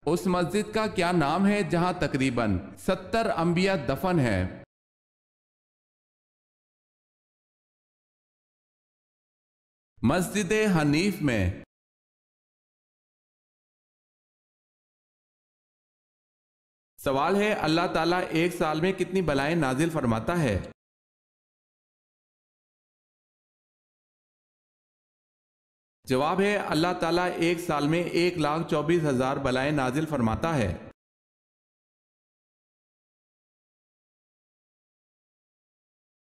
اس مسجد کا کیا نام ہے جہاں تقریباً 70 انبیاء دفن ہیں؟ مسجد حنیف میں۔ سوال ہے اللہ تعالیٰ ایک سال میں کتنی بلائیں نازل فرماتا ہے؟ جواب ہے اللہ تعالیٰ ایک سال میں 1,24,000 بلائیں نازل فرماتا ہے۔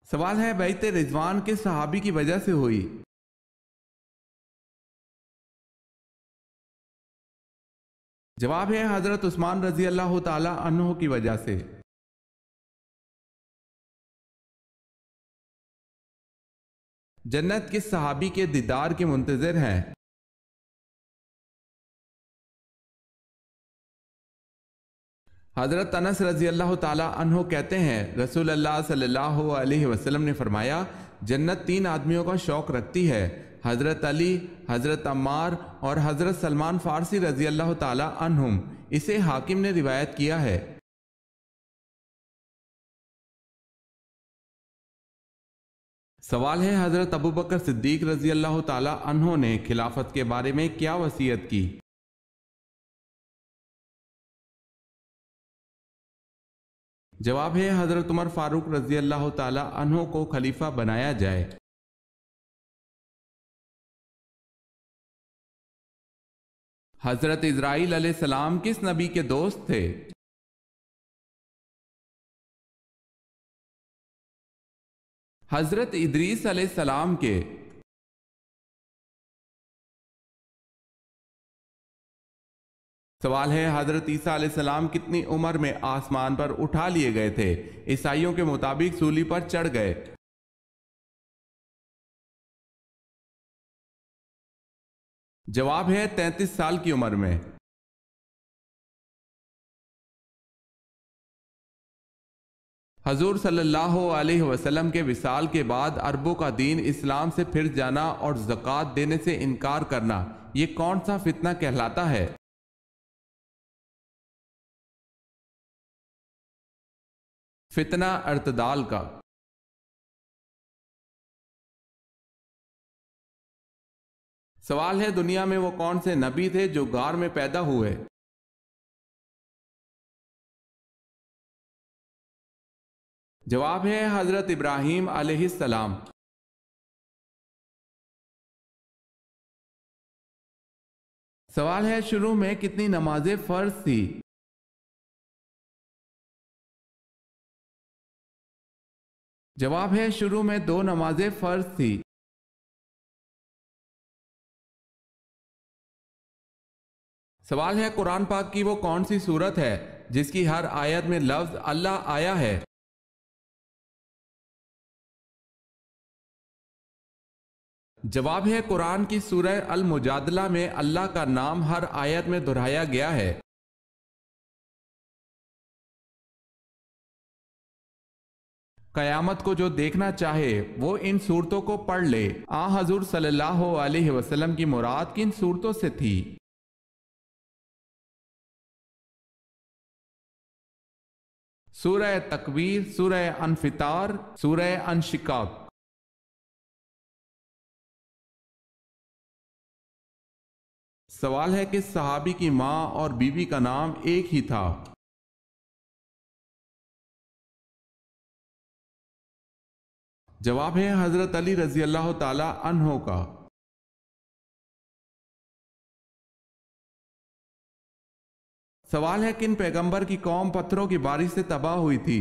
سوال ہے بیعت رضوان کس صحابی کی وجہ سے ہوئی؟ جواب ہے حضرت عثمان رضی اللہ تعالی عنہ کی وجہ سے۔ جنت کس صحابی کے دیدار کے منتظر ہیں؟ حضرت انس رضی اللہ تعالی عنہ کہتے ہیں رسول اللہ صلی اللہ علیہ وسلم نے فرمایا جنت 3 آدمیوں کا شوق رکھتی ہے، حضرت علی، حضرت عمار اور حضرت سلمان فارسی رضی اللہ تعالی عنہم۔ اسے حاکم نے روایت کیا ہے۔ سوال ہے حضرت ابوبکر صدیق رضی اللہ تعالی عنہ نے خلافت کے بارے میں کیا وصیت کی؟ جواب ہے حضرت عمر فاروق رضی اللہ تعالی عنہ کو خلیفہ بنایا جائے۔ حضرت اسرائیل علیہ السلام کس نبی کے دوست تھے؟ حضرت ادریس علیہ السلام کے۔ سوال ہے حضرت عیسیٰ علیہ السلام کتنی عمر میں آسمان پر اٹھا لیے گئے تھے؟ عیسائیوں کے مطابق سولی پر چڑھ گئے۔ جواب ہے 33 سال کی عمر میں۔ حضور صلی اللہ علیہ وسلم کے وصال کے بعد عربوں کا دین اسلام سے پھر جانا اور زکوٰۃ دینے سے انکار کرنا، یہ کون سا فتنہ کہلاتا ہے؟ فتنہ ارتدال کا۔ سوال ہے دنیا میں وہ کون سے نبی تھے جو غار میں پیدا ہوئے؟ جواب ہے حضرت ابراہیم علیہ السلام۔ سوال ہے شروع میں کتنی نمازیں فرض تھی؟ جواب ہے شروع میں 2 نمازیں فرض تھی۔ سوال ہے قرآن پاک کی وہ کون سی سورت ہے جس کی ہر آیت میں لفظ اللہ آیا ہے؟ جواب ہے قرآن کی سورہ المجادلہ میں اللہ کا نام ہر آیت میں دہرایا گیا ہے۔ قیامت کو جو دیکھنا چاہے وہ ان صورتوں کو پڑھ لے۔ حضور صلی اللہ علیہ وسلم کی مراد کن صورتوں سے تھی؟ سورہ تکویر، سورہ انفطار، سورہ انشقاق۔ سوال ہے کہ صحابی کی ماں اور بیوی کا نام ایک ہی تھا؟ جواب ہے حضرت علی رضی اللہ تعالی عنہ کا۔ سوال ہے کن پیغمبر کی قوم پتھروں کی بارش سے تباہ ہوئی تھی؟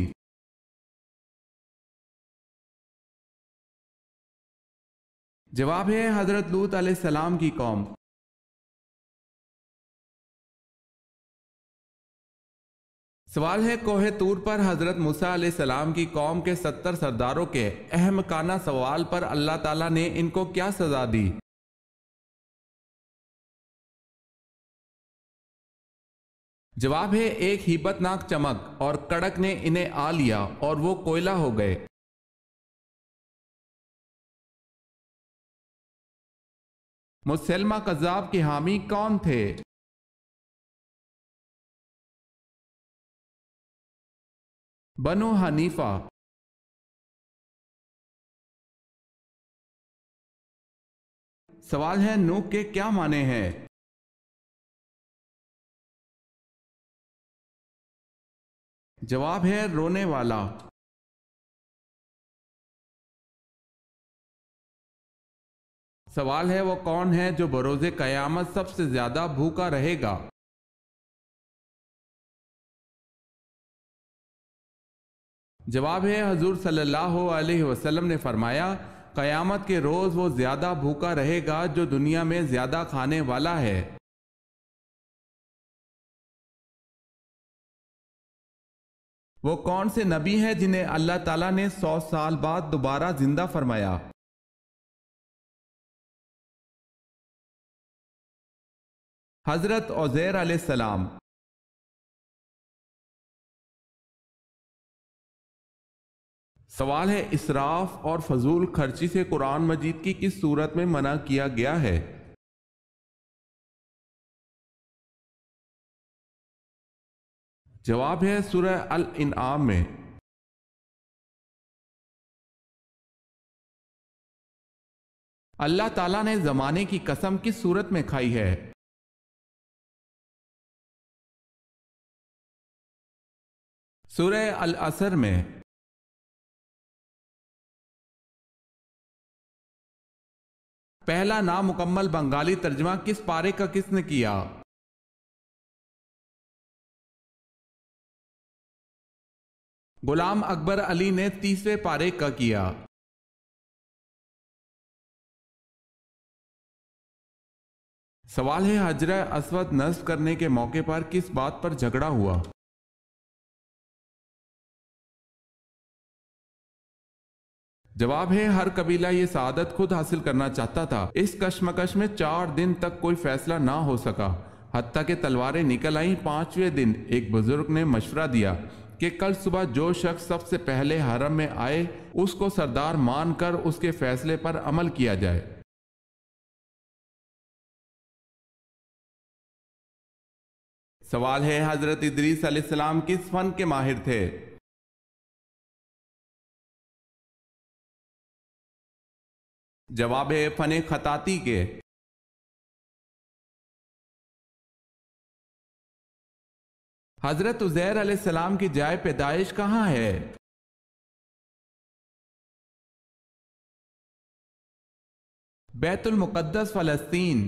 جواب ہے حضرت لوط علیہ السلام کی قوم۔ سوال ہے کوہ طور پر حضرت موسیٰ علیہ السلام کی قوم کے 70 سرداروں کے احمقانہ سوال پر اللہ تعالیٰ نے ان کو کیا سزا دی؟ جواب ہے ایک ہیبت ناک چمک اور کڑک نے انہیں آ لیا اور وہ کوئلہ ہو گئے۔ مسلمہ کذاب کے حامی کون تھے؟ بنو حنیفہ۔ سوال ہے نوح کے کیا معنی ہیں؟ جواب ہے رونے والا۔ سوال ہے وہ کون ہے جو بروز قیامت سب سے زیادہ بھوکا رہے گا؟ جواب ہے حضور صلی اللہ علیہ وسلم نے فرمایا قیامت کے روز وہ زیادہ بھوکا رہے گا جو دنیا میں زیادہ کھانے والا ہے۔ وہ کون سے نبی ہیں جنہیں اللہ تعالیٰ نے 100 سال بعد دوبارہ زندہ فرمایا؟ حضرت عزیر علیہ السلام۔ سوال ہے اسراف اور فضول خرچی سے قرآن مجید کی کس صورت میں منع کیا گیا ہے؟ جواب ہے سورہ الانعام میں۔ اللہ تعالیٰ نے زمانے کی قسم کس صورت میں کھائی ہے؟ سورہ العصر میں۔ پہلا نامکمل بنگالی ترجمہ کس پارے کا کس نے کیا؟ غلام اکبر علی نے 30ویں پارے کا کیا۔ سوال ہے حجرہ اسود نصب کرنے کے موقع پر کس بات پر جھگڑا ہوا؟ جواب ہے ہر قبیلہ یہ سعادت خود حاصل کرنا چاہتا تھا۔ اس کشمکش میں 4 دن تک کوئی فیصلہ نہ ہو سکا، حتیٰ کہ تلواریں نکل آئیں۔ 5ویں دن ایک بزرگ نے مشورہ دیا کہ کل صبح جو شخص سب سے پہلے حرم میں آئے اس کو سردار مان کر اس کے فیصلے پر عمل کیا جائے۔ سوال ہے حضرت ادریس علیہ السلام کس فن کے ماہر تھے؟ جواب ہے فن خطاطی کے۔ حضرت عزیر علیہ السلام کی جائے پیدائش کہاں ہے؟ بیت المقدس فلسطین۔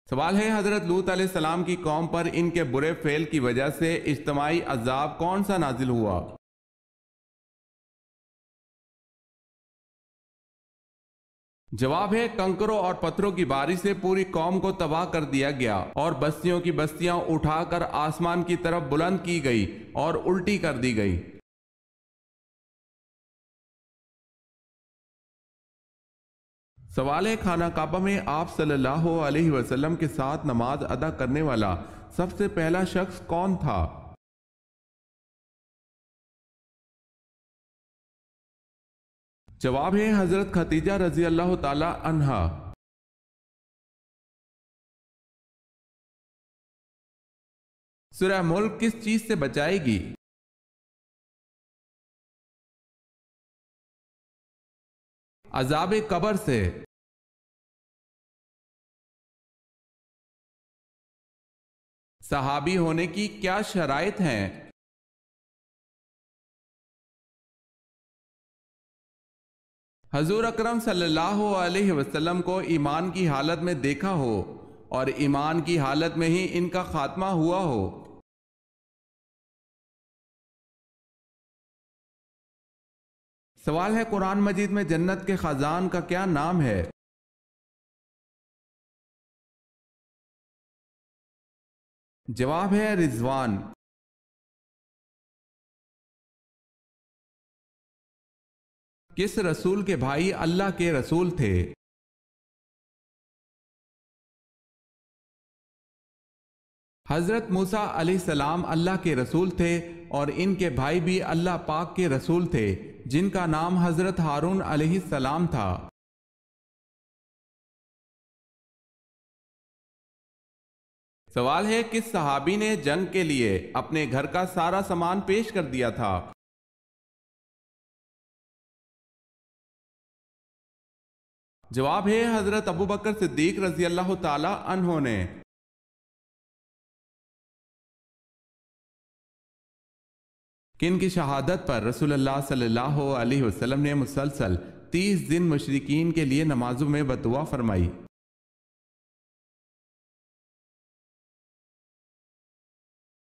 سوال ہے حضرت لوط علیہ السلام کی قوم پر ان کے برے فعل کی وجہ سے اجتماعی عذاب کون سا نازل ہوا؟ جواب ہے کنکروں اور پتھروں کی بارش سے پوری قوم کو تباہ کر دیا گیا اور بستیوں کی بستیاں اٹھا کر آسمان کی طرف بلند کی گئی اور الٹی کر دی گئی۔ سوال ہے خانہ کعبہ میں آپ صلی اللہ علیہ وسلم کے ساتھ نماز ادا کرنے والا سب سے پہلا شخص کون تھا؟ جواب ہے حضرت خدیجہ رضی اللہ تعالی عنہا۔ سورہ ملک کس چیز سے بچائے گی؟ عذاب قبر سے۔ صحابی ہونے کی کیا شرائط ہیں؟ حضور اکرم صلی اللہ علیہ وسلم کو ایمان کی حالت میں دیکھا ہو اور ایمان کی حالت میں ہی ان کا خاتمہ ہوا ہو۔ سوال ہے قرآن مجید میں جنت کے خزان کا کیا نام ہے؟ جواب ہے رضوان۔ کس رسول کے بھائی اللہ کے رسول تھے؟ حضرت موسیٰ علیہ السلام اللہ کے رسول تھے اور ان کے بھائی بھی اللہ پاک کے رسول تھے جن کا نام حضرت ہارون علیہ السلام تھا۔ سوال ہے کس صحابی نے جنگ کے لیے اپنے گھر کا سارا سامان پیش کر دیا تھا؟ جواب ہے حضرت ابو بکر صدیق رضی اللہ تعالی عنہ نے۔ کن کی شہادت پر رسول اللہ صلی اللہ علیہ وسلم نے مسلسل 30 دن مشرکین کے لیے نمازوں میں بددعا فرمائی؟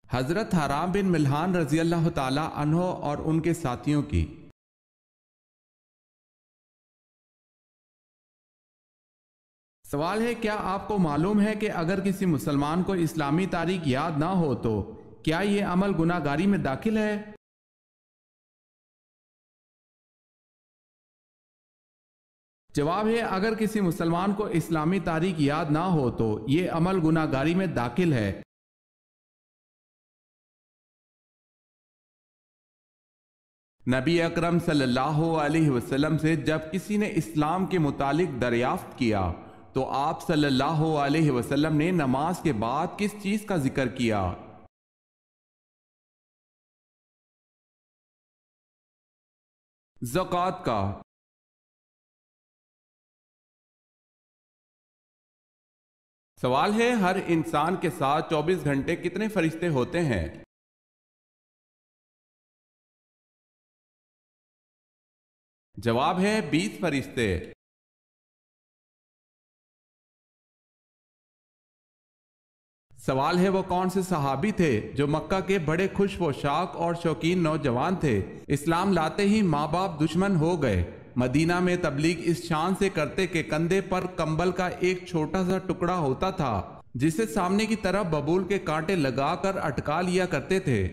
حضرت حرام بن ملحان رضی اللہ تعالی عنہ اور ان کے ساتھیوں کی۔ سوال ہے کیا آپ کو معلوم ہے کہ اگر کسی مسلمان کو اسلامی تاریخ یاد نہ ہو تو کیا یہ عمل گناہ گاری میں داخل ہے؟ جواب ہے اگر کسی مسلمان کو اسلامی تاریخ یاد نہ ہو تو یہ عمل گناہ گاری میں داخل ہے۔ نبی اکرم صلی اللہ علیہ وسلم سے جب کسی نے اسلام کے متعلق دریافت کیا تو آپ صلی اللہ علیہ وسلم نے نماز کے بعد کس چیز کا ذکر کیا؟ زکوٰۃ کا۔ سوال ہے ہر انسان کے ساتھ 24 گھنٹے کتنے فرشتے ہوتے ہیں؟ جواب ہے 20 فرشتے۔ سوال ہے وہ کون سے صحابی تھے جو مکہ کے بڑے خوش پوشاک اور شوقین نوجوان تھے؟ اسلام لاتے ہی ماں باپ دشمن ہو گئے۔ مدینہ میں تبلیغ اس شان سے کرتے کہ کندھے پر کمبل کا ایک چھوٹا سا ٹکڑا ہوتا تھا جسے سامنے کی طرف ببول کے کانٹے لگا کر اٹکا لیا کرتے تھے۔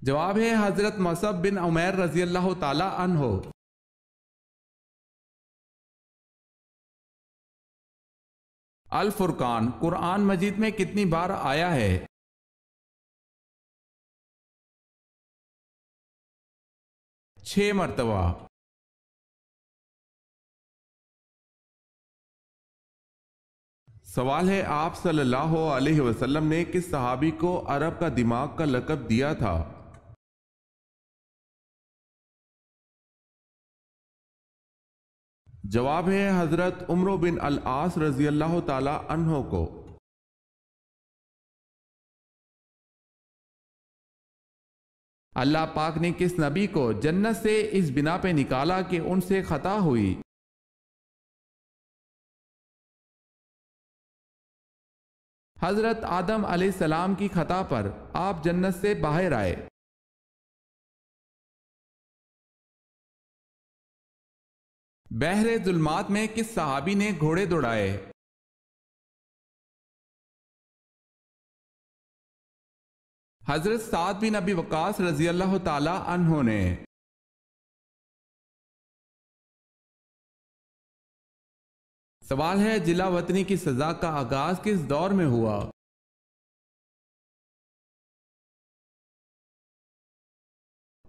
جواب ہے حضرت مصعب بن عمیر رضی اللہ تعالی عنہ۔ الفرقان قرآن مجید میں کتنی بار آیا ہے؟ چھ مرتبہ۔ سوال ہے آپ صلی اللہ علیہ وسلم نے کس صحابی کو عرب کا دماغ کا لقب دیا تھا؟ جواب ہے حضرت عمرو بن العاص رضی اللہ تعالی عنہ کو۔ اللہ پاک نے کس نبی کو جنت سے اس بنا پہ نکالا کہ ان سے خطا ہوئی؟ حضرت آدم علیہ السلام کی خطا پر آپ جنت سے باہر آئے۔ بحر ظلمات میں کس صحابی نے گھوڑے دوڑائے؟ حضرت سعد بن ابی وقاص رضی اللہ تعالی عنہ نے۔ سوال ہے جلا وطنی کی سزا کا آغاز کس دور میں ہوا؟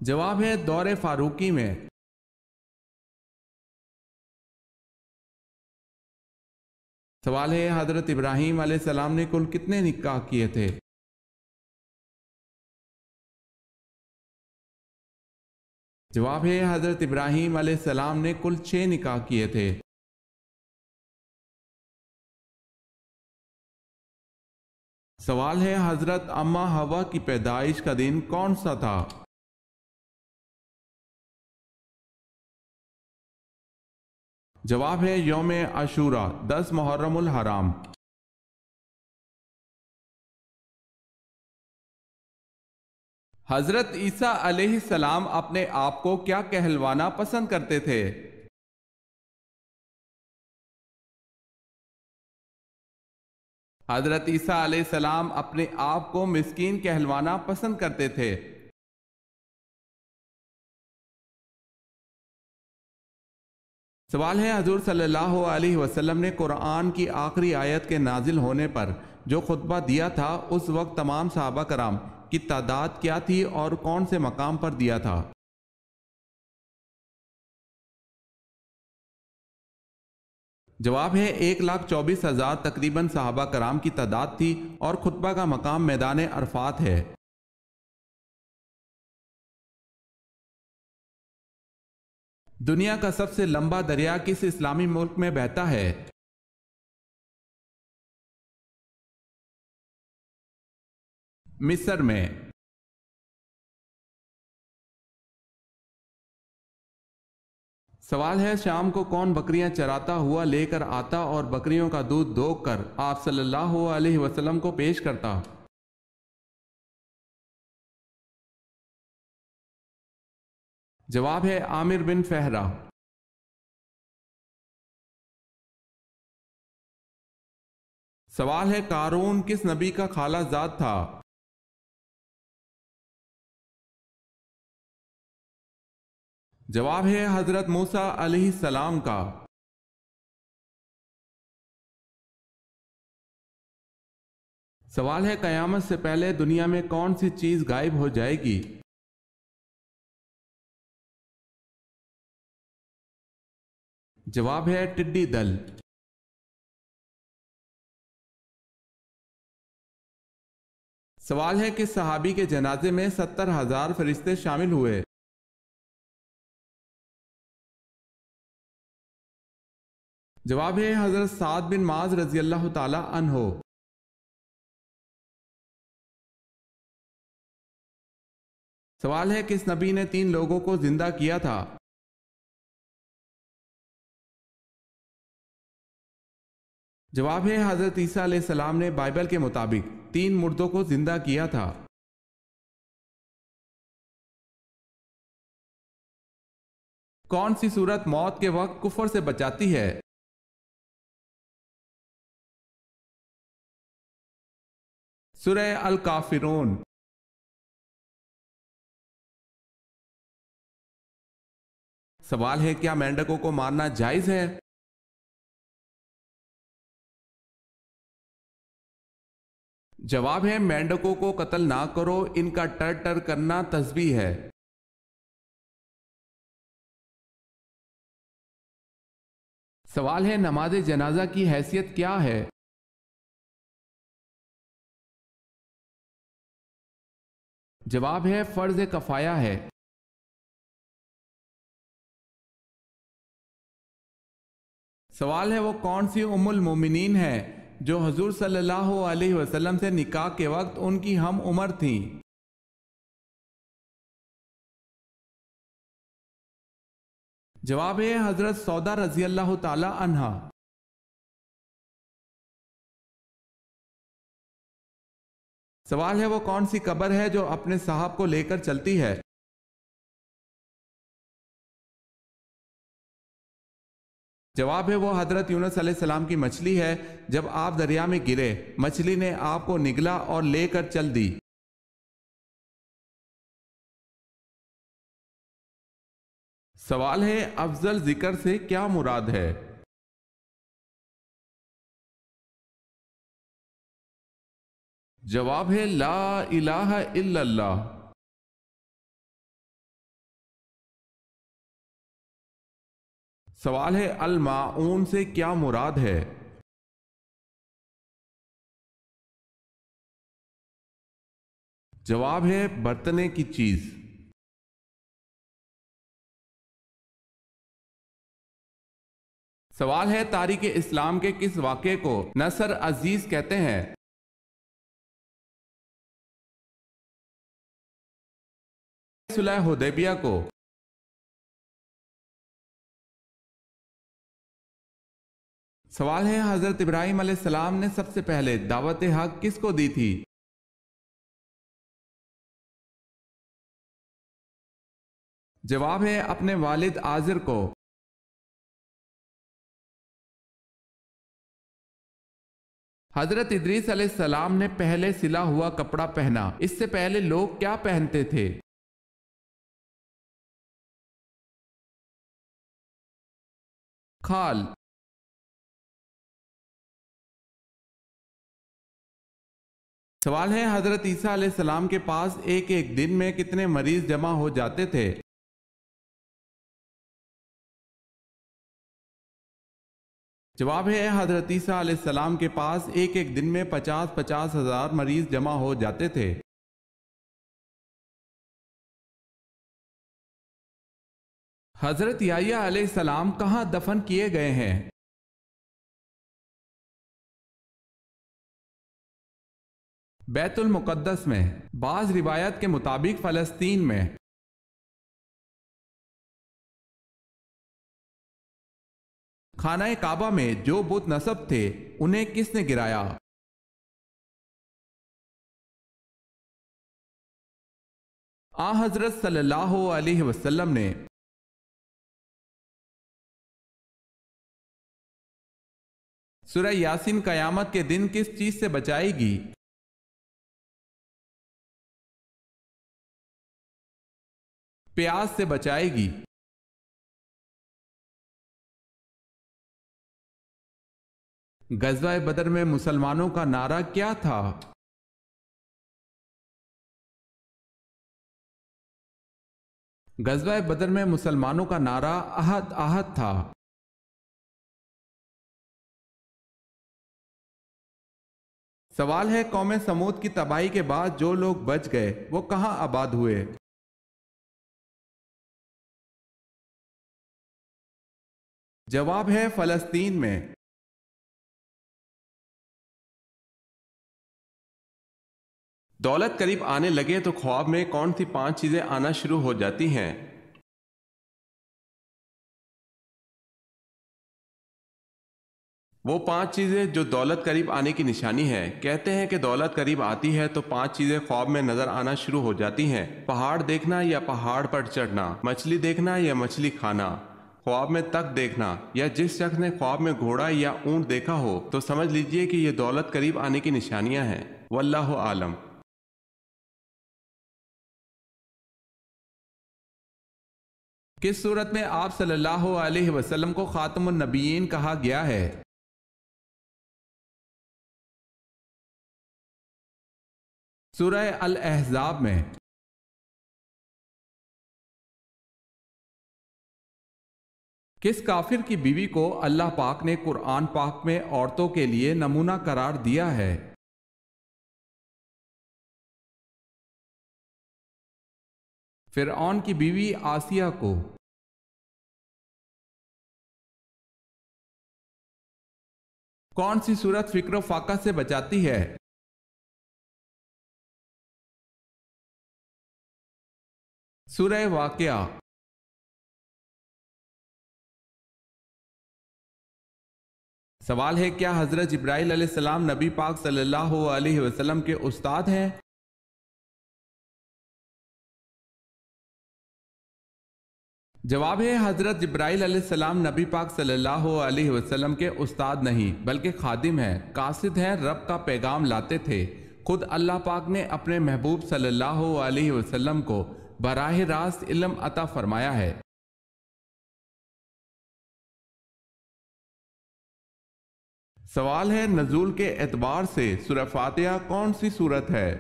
جواب ہے دور فاروقی میں۔ سوال ہے حضرت ابراہیم علیہ السلام نے کل کتنے نکاح کیے تھے؟ جواب ہے حضرت ابراہیم علیہ السلام نے کل 6 نکاح کیے تھے۔ سوال ہے حضرت اماں حوا کی پیدائش کا دن کون سا تھا؟ جواب ہے یوم عاشوراء 10 محرم الحرام۔ حضرت عیسیٰ علیہ السلام اپنے آپ کو کیا کہلوانا پسند کرتے تھے؟ حضرت عیسیٰ علیہ السلام اپنے آپ کو مسکین کہلوانا پسند کرتے تھے۔ سوال ہے حضور صلی اللہ علیہ وسلم نے قرآن کی آخری آیت کے نازل ہونے پر جو خطبہ دیا تھا اس وقت تمام صحابہ کرام کی تعداد کیا تھی اور کون سے مقام پر دیا تھا؟ جواب ہے 1,24,000 تقریباً صحابہ کرام کی تعداد تھی اور خطبہ کا مقام میدان عرفات ہے۔ دنیا کا سب سے لمبا دریا کس اسلامی ملک میں بہتا ہے؟ مصر میں۔ سوال ہے شام کو کون بکریاں چراتا ہوا لے کر آتا اور بکریوں کا دودھ دوگ کر آپ صلی اللہ علیہ وسلم کو پیش کرتا؟ جواب ہے عامر بن فہرہ۔ سوال ہے قارون کس نبی کا خالہ زاد تھا؟ جواب ہے حضرت موسیٰ علیہ السلام کا۔ سوال ہے قیامت سے پہلے دنیا میں کون سی چیز غائب ہو جائے گی؟ جواب ہے ٹڈی دل۔ سوال ہے کس صحابی کے جنازے میں 70,000 فرشتے شامل ہوئے؟ جواب ہے حضرت سعد بن معاذ رضی اللہ تعالی عنہ۔ سوال ہے کس نبی نے 3 لوگوں کو زندہ کیا تھا؟ جواب ہے حضرت عیسیٰ علیہ السلام نے بائبل کے مطابق 3 مردوں کو زندہ کیا تھا۔ کون سی صورت موت کے وقت کفر سے بچاتی ہے؟ سورہ الکافرون۔ سوال ہے کیا مینڈکوں کو مارنا جائز ہے؟ جواب ہے مینڈکوں کو قتل نہ کرو، ان کا ٹر ٹر کرنا تسبیح ہے۔ سوال ہے نماز جنازہ کی حیثیت کیا ہے؟ جواب ہے فرض کفایہ ہے۔ سوال ہے وہ کون سی ام المومنین ہے جو حضور صلی اللہ علیہ وسلم سے نکاح کے وقت ان کی ہم عمر تھیں؟ جواب ہے حضرت سودا رضی اللہ تعالی عنہا۔ سوال ہے وہ کون سی قبر ہے جو اپنے صاحب کو لے کر چلتی ہے؟ جواب ہے وہ حضرت یونس علیہ السلام کی مچھلی ہے، جب آپ دریا میں گرے مچھلی نے آپ کو نگلا اور لے کر چل دی۔ سوال ہے افضل ذکر سے کیا مراد ہے؟ جواب ہے لا الہ الا اللہ۔ سوال ہے الماعون سے کیا مراد ہے؟ جواب ہے برتنے کی چیز۔ سوال ہے تاریخ اسلام کے کس واقعے کو نصر عزیز کہتے ہیں؟ صلح حدیبیہ کو۔ سوال ہے حضرت ابراہیم علیہ السلام نے سب سے پہلے دعوت حق کس کو دی تھی؟ جواب ہے اپنے والد آزر کو۔ حضرت ادریس علیہ السلام نے پہلے سلا ہوا کپڑا پہنا، اس سے پہلے لوگ کیا پہنتے تھے؟ کھال۔ سوال ہے حضرت عیسیٰ علیہ السلام کے پاس ایک ایک دن میں کتنے مریض جمع ہو جاتے تھے؟ جواب ہے حضرت عیسیٰ علیہ السلام کے پاس ایک ایک دن میں 50 ہزار مریض جمع ہو جاتے تھے۔ حضرت یحییٰ علیہ السلام کہاں دفن کیے گئے ہیں؟ بیت المقدس میں، بعض روایت کے مطابق فلسطین میں۔ خانہ کعبہ میں جو بت نصب تھے انہیں کس نے گرایا؟ حضرت صلی اللہ علیہ وسلم نے۔ سورہ یاسین قیامت کے دن کس چیز سے بچائے گی؟ پیاس سے بچائے گی۔ غزوہ بدر میں مسلمانوں کا نعرہ کیا تھا؟ غزوہ بدر میں مسلمانوں کا نعرہ احد احد تھا۔ سوال ہے قوم سمود کی تباہی کے بعد جو لوگ بچ گئے وہ کہاں آباد ہوئے؟ جواب ہے فلسطین میں۔ دولت قریب آنے لگے تو خواب میں کون سی 5 چیزیں آنا شروع ہو جاتی ہیں؟ وہ 5 چیزیں جو دولت قریب آنے کی نشانی ہے۔ کہتے ہیں کہ دولت قریب آتی ہے تو 5 چیزیں خواب میں نظر آنا شروع ہو جاتی ہیں: پہاڑ دیکھنا یا پہاڑ پر چڑھنا، مچھلی دیکھنا یا مچھلی کھانا، خواب میں تخت دیکھنا، یا جس شخص نے خواب میں گھوڑا یا اونٹ دیکھا ہو تو سمجھ لیجئے کہ یہ دولت قریب آنے کی نشانیاں ہیں۔ واللہ عالم۔ کس صورت میں آپ صلی اللہ علیہ وسلم کو خاتم النبیین کہا گیا ہے؟ سورہ الاحزاب میں۔ کس کافر کی بیوی کو اللہ پاک نے قرآن پاک میں عورتوں کے لیے نمونہ قرار دیا ہے؟ فرعون کی بیوی آسیہ کو۔ کون سی صورت فکر و فاقہ سے بچاتی ہے؟ سورہ واقعہ۔ سوال ہے کیا حضرت جبرائیل علیہ السلام نبی پاک صلی اللہ علیہ وسلم کے استاد ہیں؟ جواب ہے حضرت جبرائیل علیہ السلام نبی پاک صلی اللہ علیہ وسلم کے استاد نہیں بلکہ خادم ہیں، قاصد ہیں، رب کا پیغام لاتے تھے۔ خود اللہ پاک نے اپنے محبوب صلی اللہ علیہ وسلم کو براہ راست علم عطا فرمایا ہے۔ سوال ہے نزول کے اعتبار سے سورہ فاتحہ کون سی سورت ہے؟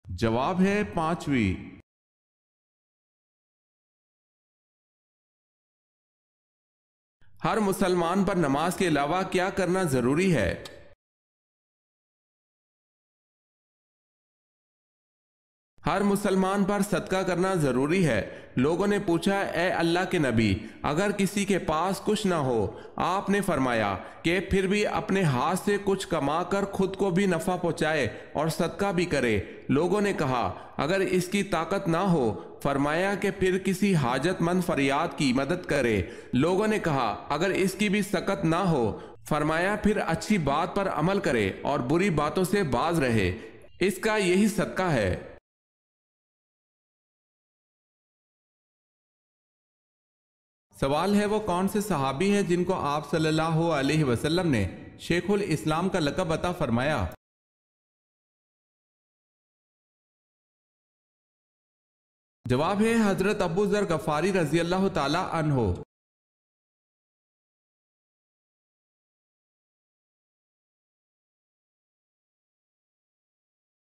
جواب ہے 5ویں۔ ہر مسلمان پر نماز کے علاوہ کیا کرنا ضروری ہے؟ ہر مسلمان پر صدقہ کرنا ضروری ہے۔ لوگوں نے پوچھا اے اللہ کے نبی، اگر کسی کے پاس کچھ نہ ہو، آپ نے فرمایا کہ پھر بھی اپنے ہاتھ سے کچھ کما کر خود کو بھی نفع پہنچائے اور صدقہ بھی کرے۔ لوگوں نے کہا اگر اس کی طاقت نہ ہو، فرمایا کہ پھر کسی حاجت مند فریاد کی مدد کرے۔ لوگوں نے کہا اگر اس کی بھی سکت نہ ہو، فرمایا پھر اچھی بات پر عمل کرے اور بری باتوں سے باز رہے، اس کا یہی صدقہ ہے۔ سوال ہے وہ کون سے صحابی ہیں جن کو آپ صلی اللہ علیہ وسلم نے شیخ الاسلام کا لقب عطا فرمایا؟ جواب ہے حضرت ابو ذر غفاری رضی اللہ تعالی عنہ۔